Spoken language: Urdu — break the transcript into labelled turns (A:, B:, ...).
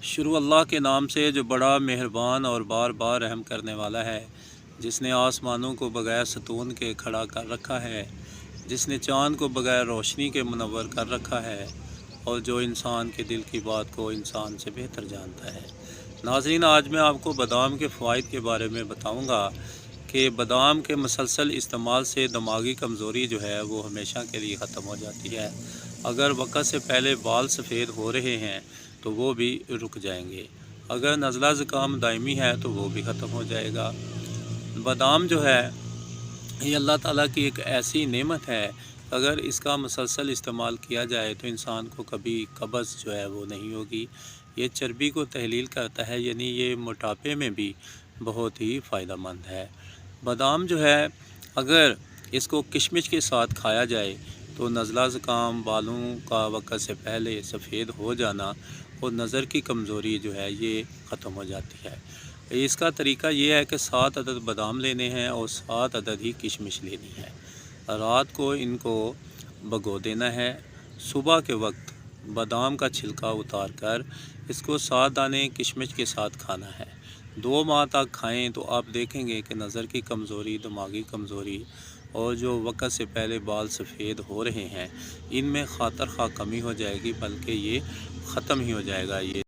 A: شروع اللہ کے نام سے جو بڑا مہربان اور بار بار رحم کرنے والا ہے، جس نے آسمانوں کو بغیر ستون کے کھڑا کر رکھا ہے، جس نے چاند کو بغیر روشنی کے منور کر رکھا ہے، اور جو انسان کے دل کی بات کو انسان سے بہتر جانتا ہے۔ ناظرین، آج میں آپ کو بادام کے فوائد کے بارے میں بتاؤں گا کہ بادام کے مسلسل استعمال سے دماغی کمزوری جو ہے وہ ہمیشہ کے لیے ختم ہو جاتی ہے۔ اگر وقت سے پہلے بال سفید ہو رہے ہیں تو وہ بھی رک جائیں گے۔ اگر نزلہ زکام دائمی ہے تو وہ بھی ختم ہو جائے گا۔ بادام جو ہے یہ اللہ تعالیٰ کی ایک ایسی نعمت ہے، اگر اس کا مسلسل استعمال کیا جائے تو انسان کو کبھی قبض جو ہے وہ نہیں ہوگی۔ یہ چربی کو تحلیل کرتا ہے، یعنی یہ موٹاپے میں بھی بہت ہی فائدہ مند ہے۔ بادام جو ہے اگر اس کو کشمش کے ساتھ کھایا جائے تو نزلہ زکام، بالوں کا وقت سے پہلے سفید ہو جانا اور نظر کی کمزوری جو ہے یہ ختم ہو جاتی ہے۔ اس کا طریقہ یہ ہے کہ 7 عدد بادام لینے ہیں اور 7 عدد ہی کشمش لینی ہے۔ رات کو ان کو بھگو دینا ہے۔ صبح کے وقت بادام کا چھلکا اتار کر اس کو 7 دانے کشمش کے ساتھ کھانا ہے۔ 2 ماہ تک کھائیں تو آپ دیکھیں گے کہ نظر کی کمزوری، دماغی کمزوری اور جو وقت سے پہلے بال سفید ہو رہے ہیں ان میں خاطر خواہ کمی ہو جائے گی، بلکہ یہ ختم ہی ہو جائے گا۔ یہ